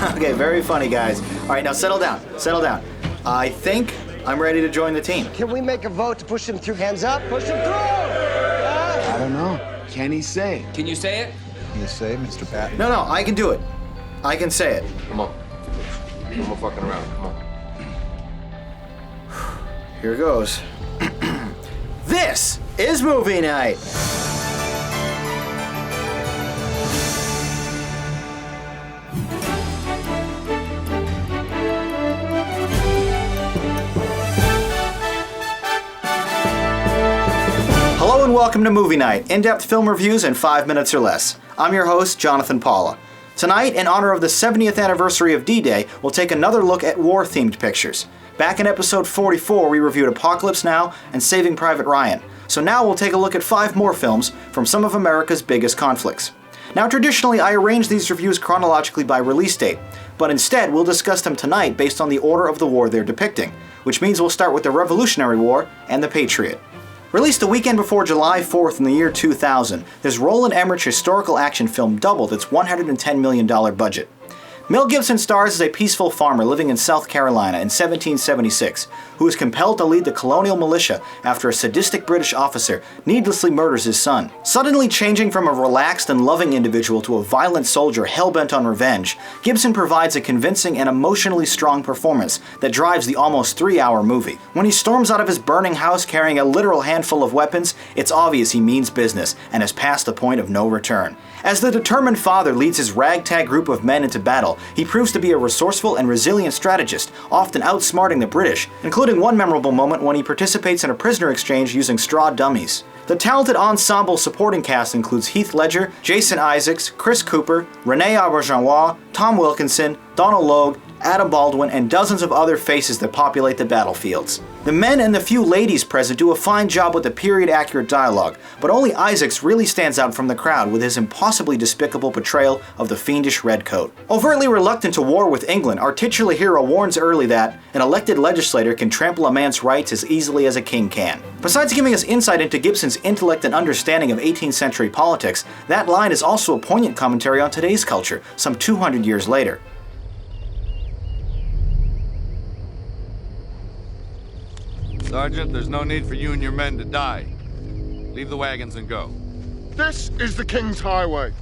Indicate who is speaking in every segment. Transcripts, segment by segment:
Speaker 1: Okay, very funny, guys. All right, now settle down. Settle down. I think I'm ready to join the team.
Speaker 2: Can we make a vote to push him through? Hands up, push him through!
Speaker 3: I don't know. Can he say?
Speaker 4: Can you say it?
Speaker 3: Can you say, Mr. Patton?
Speaker 1: No, I can do it. I can say it.
Speaker 5: Come on. No more fucking around. Come on.
Speaker 1: Here goes. This is movie night. Hello and welcome to Movie Night, in-depth film reviews in 5 minutes or less. I'm your host, Jonathan Paula. Tonight, in honor of the 70th anniversary of D-Day, we'll take another look at war-themed pictures. Back in episode 44, we reviewed Apocalypse Now and Saving Private Ryan. So now we'll take a look at 5 more films from some of America's biggest conflicts. Now traditionally, I arrange these reviews chronologically by release date, but instead we'll discuss them tonight based on the order of the war they're depicting, which means we'll start with the Revolutionary War and the Patriot. Released the weekend before July 4th in the year 2000, this Roland Emmerich historical action film doubled its $110 million budget. Mel Gibson stars as a peaceful farmer living in South Carolina in 1776, who is compelled to lead the colonial militia after a sadistic British officer needlessly murders his son. Suddenly changing from a relaxed and loving individual to a violent soldier hell-bent on revenge, Gibson provides a convincing and emotionally strong performance that drives the almost 3-hour movie. When he storms out of his burning house carrying a literal handful of weapons, it's obvious he means business and has passed the point of no return. As the determined father leads his ragtag group of men into battle, he proves to be a resourceful and resilient strategist, often outsmarting the British, including one memorable moment when he participates in a prisoner exchange using straw dummies. The talented ensemble supporting cast includes Heath Ledger, Jason Isaacs, Chris Cooper, Renee Auberjonois, Tom Wilkinson, Donald Logue, Adam Baldwin, and dozens of other faces that populate the battlefields. The men and the few ladies present do a fine job with the period-accurate dialogue, but only Isaacs really stands out from the crowd with his impossibly despicable portrayal of the fiendish redcoat. Overtly reluctant to war with England, our titular hero warns early that an elected legislator can trample a man's rights as easily as a king can. Besides giving us insight into Gibson's intellect and understanding of 18th century politics, that line is also a poignant commentary on today's culture, some 200 years later.
Speaker 6: Sergeant, there's no need for you and your men to die. Leave the wagons and go.
Speaker 7: This is the King's Highway,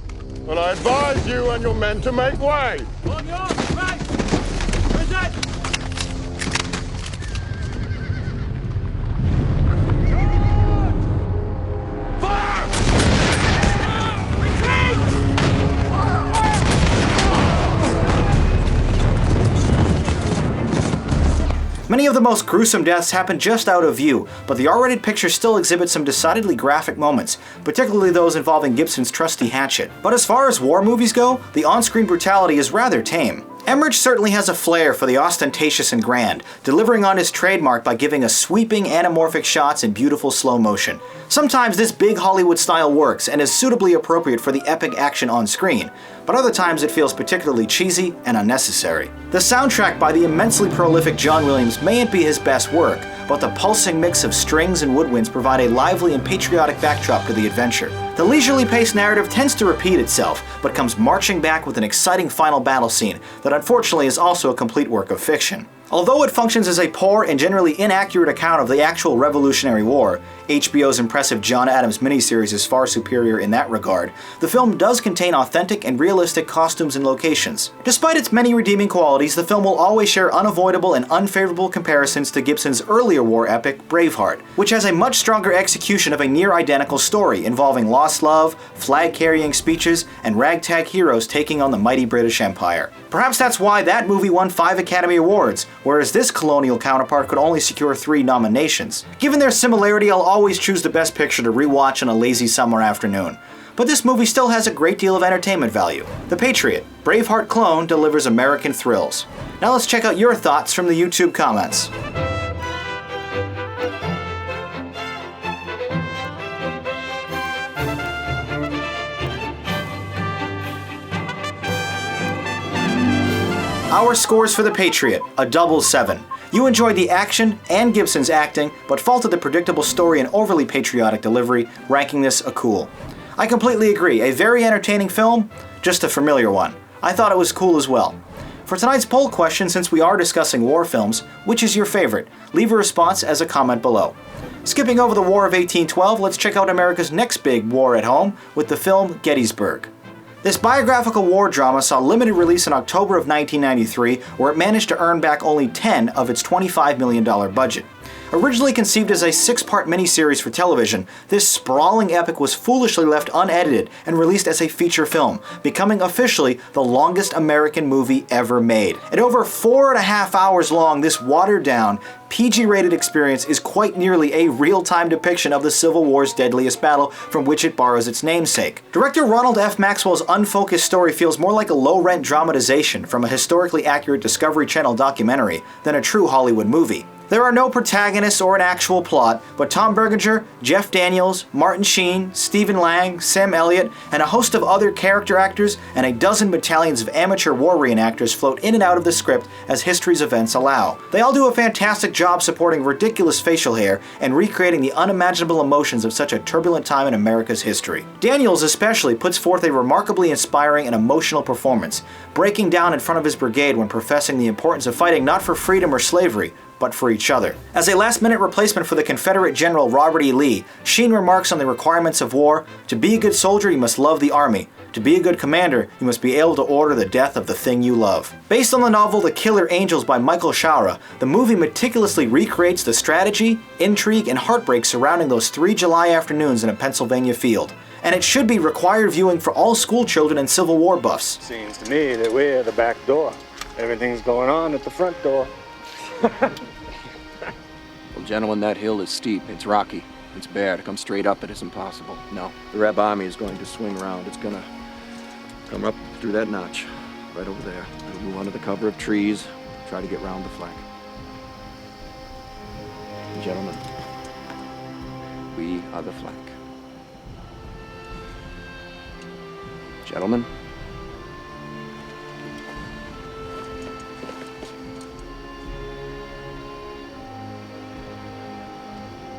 Speaker 7: and I advise you and your men to make way.
Speaker 8: On your right! Present!
Speaker 7: Fire!
Speaker 1: Many of the most gruesome deaths happen just out of view, but the R-rated picture still exhibits some decidedly graphic moments, particularly those involving Gibson's trusty hatchet. But as far as war movies go, the on-screen brutality is rather tame. Emmerich certainly has a flair for the ostentatious and grand, delivering on his trademark by giving us sweeping anamorphic shots in beautiful slow motion. Sometimes this big Hollywood style works and is suitably appropriate for the epic action on screen, but other times it feels particularly cheesy and unnecessary. The soundtrack by the immensely prolific John Williams mayn't be his best work, but the pulsing mix of strings and woodwinds provide a lively and patriotic backdrop to the adventure. The leisurely paced narrative tends to repeat itself, but comes marching back with an exciting final battle scene that unfortunately is also a complete work of fiction. Although it functions as a poor and generally inaccurate account of the actual Revolutionary War, HBO's impressive John Adams miniseries is far superior in that regard, the film does contain authentic and realistic costumes and locations. Despite its many redeeming qualities, the film will always share unavoidable and unfavorable comparisons to Gibson's earlier war epic, Braveheart, which has a much stronger execution of a near-identical story involving lost love, flag-carrying speeches, and ragtag heroes taking on the mighty British Empire. Perhaps that's why that movie won 5 Academy Awards, whereas this colonial counterpart could only secure 3 nominations. Given their similarity, I'll always choose the Best Picture to rewatch on a lazy summer afternoon. But this movie still has a great deal of entertainment value. The Patriot, Braveheart clone, delivers American thrills. Now let's check out your thoughts from the YouTube comments. Our scores for The Patriot, a double 7. You enjoyed the action and Gibson's acting, but faulted the predictable story and overly patriotic delivery, ranking this a cool. I completely agree, a very entertaining film, just a familiar one. I thought it was cool as well. For tonight's poll question, since we are discussing war films, which is your favorite? Leave a response as a comment below. Skipping over the War of 1812, let's check out America's next big war at home with the film Gettysburg. This biographical war drama saw limited release in October of 1993, where it managed to earn back only $10 of its $25 million budget. Originally conceived as a 6-part miniseries for television, this sprawling epic was foolishly left unedited and released as a feature film, becoming officially the longest American movie ever made. At over 4.5 hours long, this watered-down, PG-rated experience is quite nearly a real-time depiction of the Civil War's deadliest battle from which it borrows its namesake. Director Ronald F. Maxwell's unfocused story feels more like a low-rent dramatization from a historically accurate Discovery Channel documentary than a true Hollywood movie. There are no protagonists or an actual plot, but Tom Berenger, Jeff Daniels, Martin Sheen, Stephen Lang, Sam Elliott, and a host of other character actors and a dozen battalions of amateur war reenactors float in and out of the script as history's events allow. They all do a fantastic job supporting ridiculous facial hair and recreating the unimaginable emotions of such a turbulent time in America's history. Daniels especially puts forth a remarkably inspiring and emotional performance, breaking down in front of his brigade when professing the importance of fighting not for freedom or slavery, but for each other. As a last-minute replacement for the Confederate General Robert E. Lee, Sheen remarks on the requirements of war: to be a good soldier, you must love the army. To be a good commander, you must be able to order the death of the thing you love. Based on the novel The Killer Angels by Michael Shaara, the movie meticulously recreates the strategy, intrigue, and heartbreak surrounding those 3 July afternoons in a Pennsylvania field. And it should be required viewing for all school children and Civil War buffs.
Speaker 4: Seems to me that we're the back door. Everything's going on at the front door.
Speaker 9: Well, gentlemen, that hill is steep. It's rocky. It's bare. To come straight up it is impossible. No, the Reb army is going to swing around. It's gonna come up through that notch, right over there. It'll move under the cover of trees, try to get round the flank. Gentlemen, we are the flank. Gentlemen,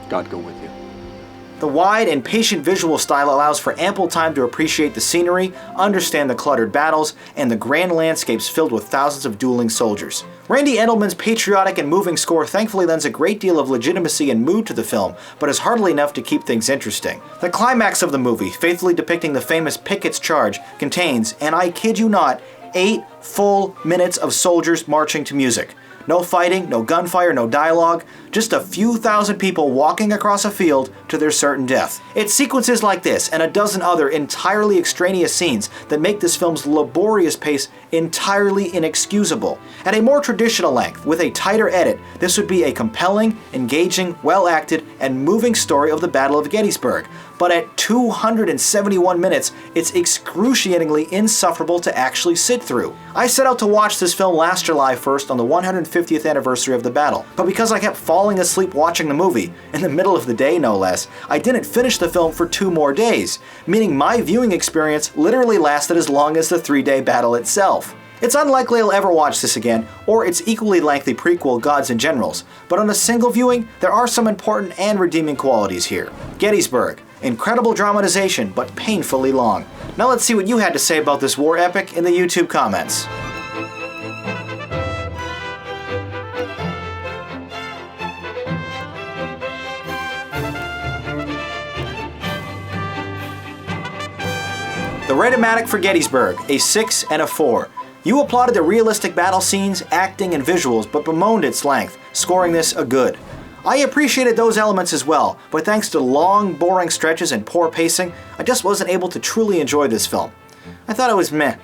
Speaker 9: God go with you.
Speaker 1: The wide and patient visual style allows for ample time to appreciate the scenery, understand the cluttered battles, and the grand landscapes filled with thousands of dueling soldiers. Randy Edelman's patriotic and moving score thankfully lends a great deal of legitimacy and mood to the film, but is hardly enough to keep things interesting. The climax of the movie, faithfully depicting the famous Pickett's Charge, contains, and I kid you not, 8 full minutes of soldiers marching to music. No fighting, no gunfire, no dialogue, just a few thousand people walking across a field to their certain death. It's sequences like this and a dozen other entirely extraneous scenes that make this film's laborious pace entirely inexcusable. At a more traditional length, with a tighter edit, this would be a compelling, engaging, well-acted, and moving story of the Battle of Gettysburg. But at 271 minutes, it's excruciatingly insufferable to actually sit through. I set out to watch this film last July 1st on the 150th anniversary of the battle, but because I kept falling asleep watching the movie, in the middle of the day no less, I didn't finish the film for 2 more days, meaning my viewing experience literally lasted as long as the 3-day battle itself. It's unlikely I'll ever watch this again, or its equally lengthy prequel Gods and Generals, but on a single viewing, there are some important and redeeming qualities here. Gettysburg. Incredible dramatization, but painfully long. Now let's see what you had to say about this war epic in the YouTube comments. The Ratomatic for Gettysburg, a 6 and a 4. You applauded the realistic battle scenes, acting, and visuals, but bemoaned its length, scoring this a good. I appreciated those elements as well, but thanks to long, boring stretches and poor pacing, I just wasn't able to truly enjoy this film. I thought it was meh.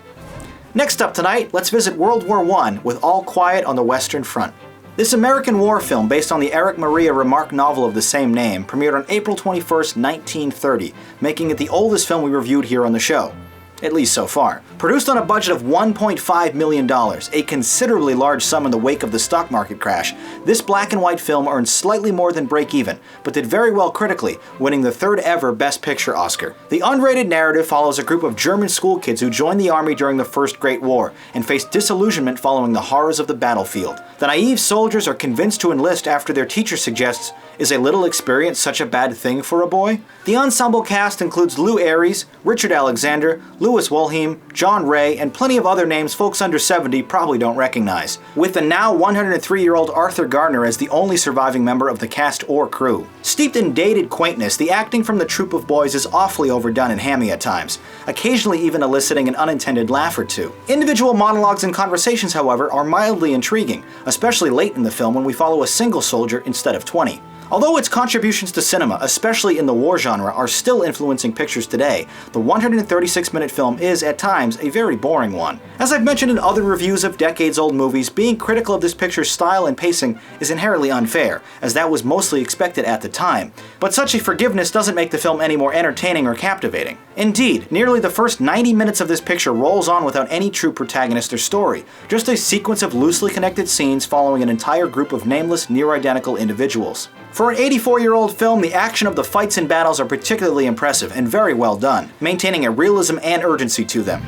Speaker 1: Next up tonight, let's visit World War I with All Quiet on the Western Front. This American war film, based on the Erich Maria Remarque novel of the same name, premiered on April 21st, 1930, making it the oldest film we reviewed here on the show. At least so far. Produced on a budget of $1.5 million, a considerably large sum in the wake of the stock market crash, this black and white film earned slightly more than break even, but did very well critically, winning the 3rd ever Best Picture Oscar. The unrated narrative follows a group of German school kids who joined the army during the First Great War and faced disillusionment following the horrors of the battlefield. The naive soldiers are convinced to enlist after their teacher suggests, "Is a little experience such a bad thing for a boy?" The ensemble cast includes Lou Ayres, Richard Alexander, Louis Wilhelm, John Ray, and plenty of other names folks under 70 probably don't recognize, with the now 103-year-old Arthur Gardner as the only surviving member of the cast or crew. Steeped in dated quaintness, the acting from the troupe of boys is awfully overdone and hammy at times, occasionally even eliciting an unintended laugh or two. Individual monologues and conversations, however, are mildly intriguing, especially late in the film when we follow a single soldier instead of 20. Although its contributions to cinema, especially in the war genre, are still influencing pictures today, the 136-minute film is, at times, a very boring one. As I've mentioned in other reviews of decades-old movies, being critical of this picture's style and pacing is inherently unfair, as that was mostly expected at the time. But such a forgiveness doesn't make the film any more entertaining or captivating. Indeed, nearly the first 90 minutes of this picture rolls on without any true protagonist or story, just a sequence of loosely connected scenes following an entire group of nameless, near-identical individuals. For an 84-year-old film, the action of the fights and battles are particularly impressive and very well done, maintaining a realism and urgency to them.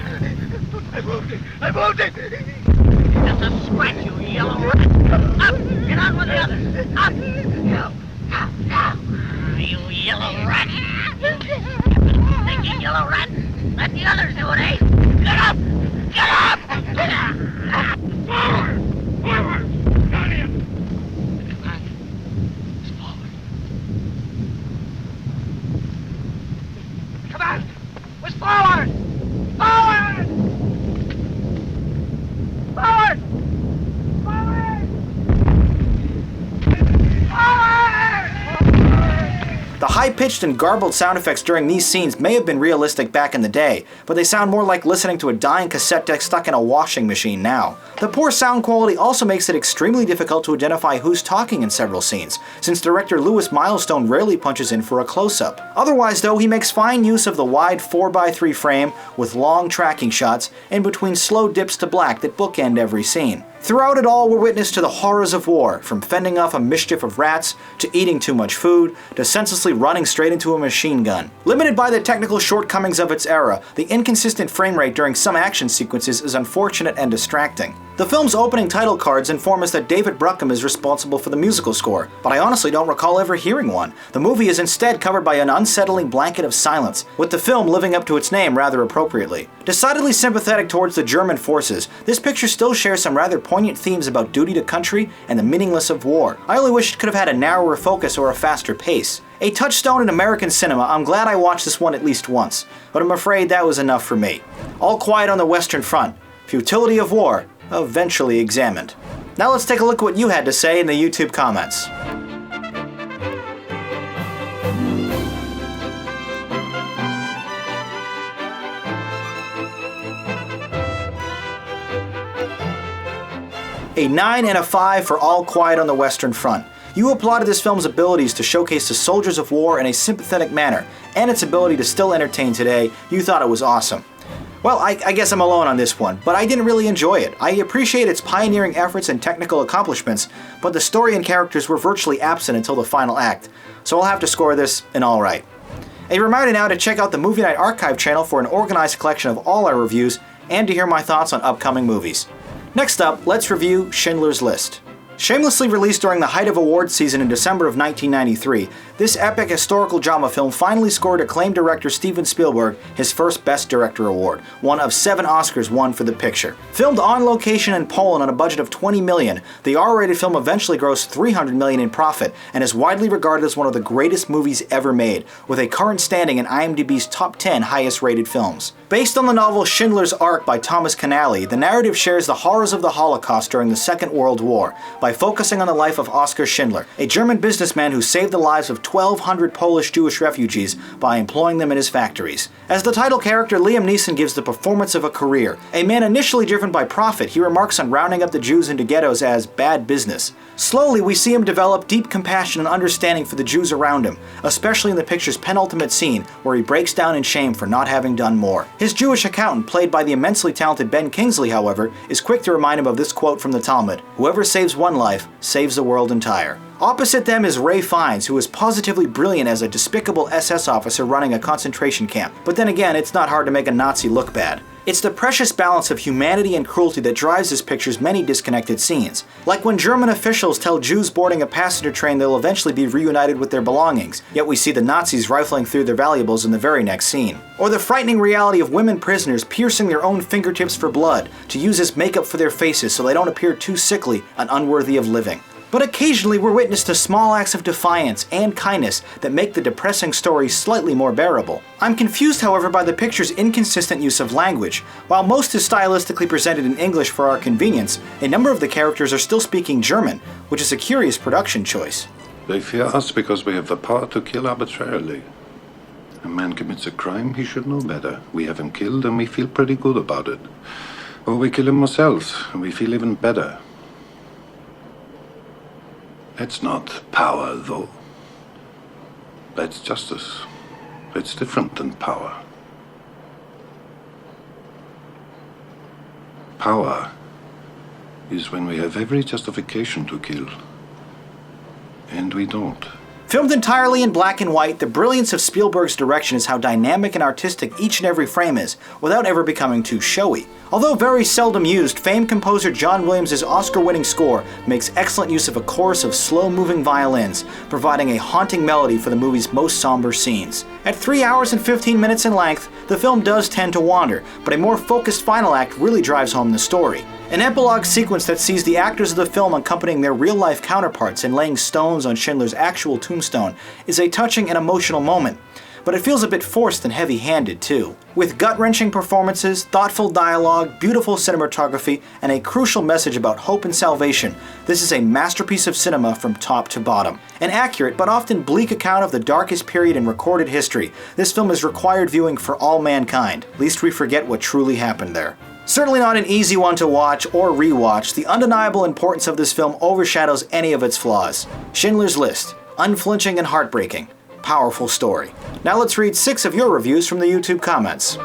Speaker 8: I moved it! I moved it! Just a scratch, you yellow rat! Up! Get on with the others! Up! Now! You yellow rat! Thinking yellow rat? Let the others do it, eh? Get up! Get up! Get up! Forward! Forward! Got him! Come on! Push forward! Forward! Forward! Forward!
Speaker 1: The high-pitched and garbled sound effects during these scenes may have been realistic back in the day, but they sound more like listening to a dying cassette deck stuck in a washing machine now. The poor sound quality also makes it extremely difficult to identify who's talking in several scenes, since director Louis Milestone rarely punches in for a close-up. Otherwise though, he makes fine use of the wide 4x3 frame with long tracking shots in between slow dips to black that bookend every scene. Throughout it all, we're witness to the horrors of war, from fending off a mischief of rats, to eating too much food, to senselessly running straight into a machine gun. Limited by the technical shortcomings of its era, the inconsistent frame rate during some action sequences is unfortunate and distracting. The film's opening title cards inform us that David Bruckham is responsible for the musical score, but I honestly don't recall ever hearing one. The movie is instead covered by an unsettling blanket of silence, with the film living up to its name rather appropriately. Decidedly sympathetic towards the German forces, this picture still shares some rather poignant themes about duty to country and the meaningless of war. I only wish it could have had a narrower focus or a faster pace. A touchstone in American cinema, I'm glad I watched this one at least once, but I'm afraid that was enough for me. All Quiet on the Western Front. Futility of war, eventually examined. Now let's take a look at what you had to say in the YouTube comments. A 9 and a 5 for All Quiet on the Western Front. You applauded this film's abilities to showcase the soldiers of war in a sympathetic manner, and its ability to still entertain today. You thought it was awesome. Well, I guess I'm alone on this one, but I didn't really enjoy it. I appreciate its pioneering efforts and technical accomplishments, but the story and characters were virtually absent until the final act, so I'll have to score this an alright. A reminder now to check out the Movie Night Archive channel for an organized collection of all our reviews, and to hear my thoughts on upcoming movies. Next up, let's review Schindler's List. Shamelessly released during the height of awards season in December of 1993, this epic historical drama film finally scored acclaimed director Steven Spielberg his first Best Director award, one of 7 Oscars won for the picture. Filmed on location in Poland on a budget of $20 million, the R-rated film eventually grossed $300 million in profit and is widely regarded as one of the greatest movies ever made, with a current standing in IMDb's top 10 highest rated films. Based on the novel Schindler's Ark by Thomas Canale, the narrative shares the horrors of the Holocaust during the Second World War by focusing on the life of Oskar Schindler, a German businessman who saved the lives of 1,200 Polish Jewish refugees by employing them in his factories. As the title character, Liam Neeson gives the performance of a career. A man initially driven by profit, he remarks on rounding up the Jews into ghettos as bad business. Slowly, we see him develop deep compassion and understanding for the Jews around him, especially in the picture's penultimate scene, where he breaks down in shame for not having done more. His Jewish accountant, played by the immensely talented Ben Kingsley, however, is quick to remind him of this quote from the Talmud: "Whoever saves one life, saves the world entire." Opposite them is Ray Fiennes, who is positively brilliant as a despicable SS officer running a concentration camp. But then again, it's not hard to make a Nazi look bad. It's the precious balance of humanity and cruelty that drives this picture's many disconnected scenes. Like when German officials tell Jews boarding a passenger train they'll eventually be reunited with their belongings, yet we see the Nazis rifling through their valuables in the very next scene. Or the frightening reality of women prisoners piercing their own fingertips for blood to use as makeup for their faces so they don't appear too sickly and unworthy of living. But occasionally we're witness to small acts of defiance and kindness that make the depressing story slightly more bearable. I'm confused, however, by the picture's inconsistent use of language. While most is stylistically presented in English for our convenience, a number of the characters are still speaking German, which is a curious production choice.
Speaker 10: They fear us because we have the power to kill arbitrarily. A man commits a crime, he should know better. We have him killed and we feel pretty good about it. Or we kill him ourselves and we feel even better. It's not power, though. That's justice. It's different than power. Power is when we have every justification to kill, and we don't.
Speaker 1: Filmed entirely in black and white, the brilliance of Spielberg's direction is how dynamic and artistic each and every frame is, without ever becoming too showy. Although very seldom used, famed composer John Williams' Oscar-winning score makes excellent use of a chorus of slow-moving violins, providing a haunting melody for the movie's most somber scenes. At 3 hours and 15 minutes in length, the film does tend to wander, but a more focused final act really drives home the story. An epilogue sequence that sees the actors of the film accompanying their real-life counterparts and laying stones on Schindler's actual tombstone is a touching and emotional moment, but it feels a bit forced and heavy-handed too. With gut-wrenching performances, thoughtful dialogue, beautiful cinematography, and a crucial message about hope and salvation, this is a masterpiece of cinema from top to bottom. An accurate but often bleak account of the darkest period in recorded history, this film is required viewing for all mankind, lest we forget what truly happened there. Certainly not an easy one to watch or rewatch, the undeniable importance of this film overshadows any of its flaws. Schindler's List, unflinching and heartbreaking, powerful story. Now let's read 6 of your reviews from the YouTube comments.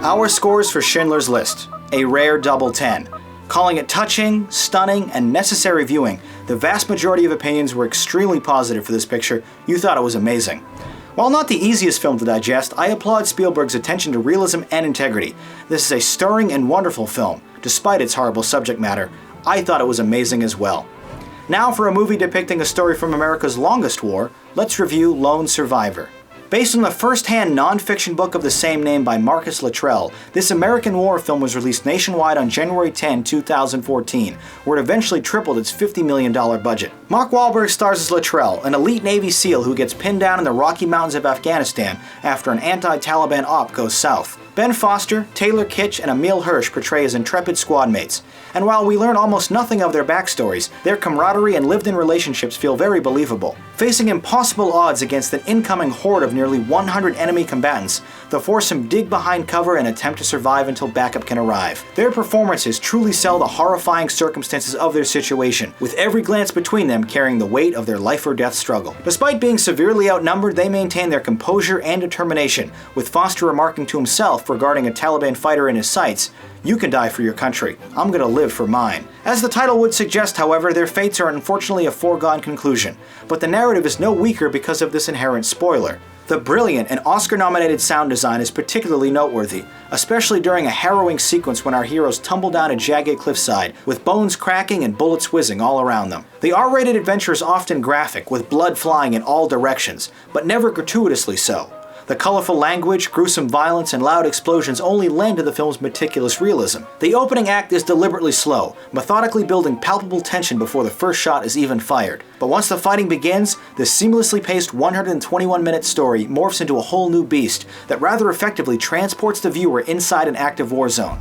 Speaker 1: Our scores for Schindler's List, a rare double 10. Calling it touching, stunning, and necessary viewing, the vast majority of opinions were extremely positive for this picture. You thought it was amazing. While not the easiest film to digest, I applaud Spielberg's attention to realism and integrity. This is a stirring and wonderful film. Despite its horrible subject matter, I thought it was amazing as well. Now for a movie depicting a story from America's longest war, let's review Lone Survivor. Based on the first-hand non-fiction book of the same name by Marcus Luttrell, this American war film was released nationwide on January 10, 2014, where it eventually tripled its $50 million budget. Mark Wahlberg stars as Luttrell, an elite Navy SEAL who gets pinned down in the Rocky Mountains of Afghanistan after an anti-Taliban op goes south. Ben Foster, Taylor Kitsch, and Emile Hirsch portray his intrepid squad mates. And while we learn almost nothing of their backstories, their camaraderie and lived-in relationships feel very believable. Facing impossible odds against an incoming horde of nearly 100 enemy combatants, the foursome dig behind cover and attempt to survive until backup can arrive. Their performances truly sell the horrifying circumstances of their situation, with every glance between them carrying the weight of their life-or-death struggle. Despite being severely outnumbered, they maintain their composure and determination, with Foster remarking to himself regarding a Taliban fighter in his sights, "You can die for your country. I'm gonna live for mine." As the title would suggest, however, their fates are unfortunately a foregone conclusion, but the narrative is no weaker because of this inherent spoiler. The brilliant and Oscar-nominated sound design is particularly noteworthy, especially during a harrowing sequence when our heroes tumble down a jagged cliffside, with bones cracking and bullets whizzing all around them. The R-rated adventure is often graphic, with blood flying in all directions, but never gratuitously so. The colorful language, gruesome violence, and loud explosions only lend to the film's meticulous realism. The opening act is deliberately slow, methodically building palpable tension before the first shot is even fired. But once the fighting begins, the seamlessly paced 121-minute story morphs into a whole new beast that rather effectively transports the viewer inside an active war zone.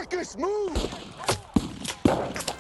Speaker 7: Marcus, move!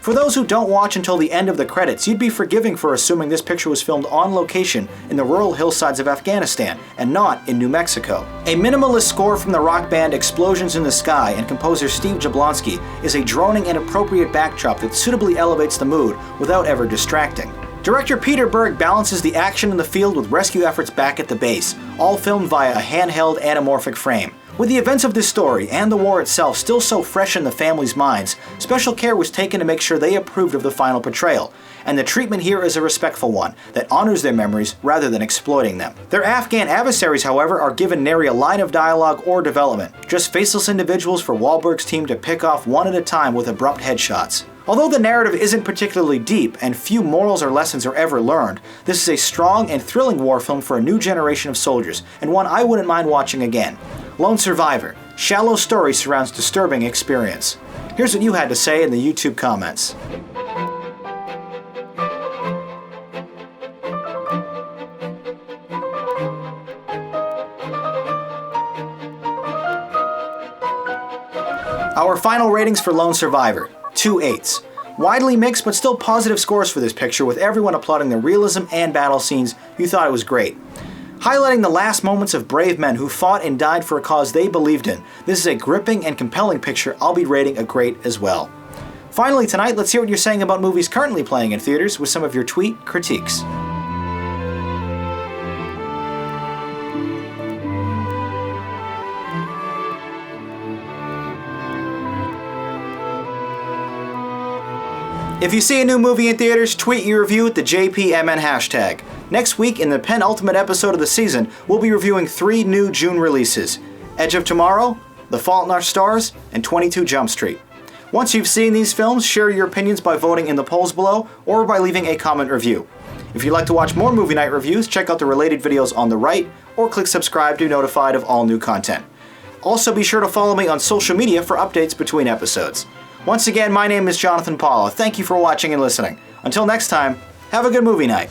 Speaker 1: For those who don't watch until the end of the credits, you'd be forgiving for assuming this picture was filmed on location in the rural hillsides of Afghanistan, and not in New Mexico. A minimalist score from the rock band Explosions in the Sky and composer Steve Jablonsky is a droning and appropriate backdrop that suitably elevates the mood without ever distracting. Director Peter Berg balances the action in the field with rescue efforts back at the base, all filmed via a handheld anamorphic frame. With the events of this story and the war itself still so fresh in the family's minds, special care was taken to make sure they approved of the final portrayal, and the treatment here is a respectful one that honors their memories rather than exploiting them. Their Afghan adversaries, however, are given nary a line of dialogue or development, just faceless individuals for Wahlberg's team to pick off one at a time with abrupt headshots. Although the narrative isn't particularly deep and few morals or lessons are ever learned, this is a strong and thrilling war film for a new generation of soldiers, and one I wouldn't mind watching again. Lone Survivor. Shallow story surrounds disturbing experience. Here's what you had to say in the YouTube comments. Our final ratings for Lone Survivor. 2 8s. Widely mixed but still positive scores for this picture, with everyone applauding the realism and battle scenes. You thought it was great. Highlighting the last moments of brave men who fought and died for a cause they believed in, this is a gripping and compelling picture I'll be rating a great as well. Finally tonight, let's hear what you're saying about movies currently playing in theaters with some of your tweet critiques. If you see a new movie in theaters, tweet your review with the JPMN hashtag. Next week, in the penultimate episode of the season, we'll be reviewing 3 new June releases: Edge of Tomorrow, The Fault in Our Stars, and 22 Jump Street. Once you've seen these films, share your opinions by voting in the polls below or by leaving a comment review. If you'd like to watch more movie night reviews, check out the related videos on the right or click subscribe to be notified of all new content. Also, be sure to follow me on social media for updates between episodes. Once again, my name is Jonathan Paula. Thank you for watching and listening. Until next time, have a good movie night.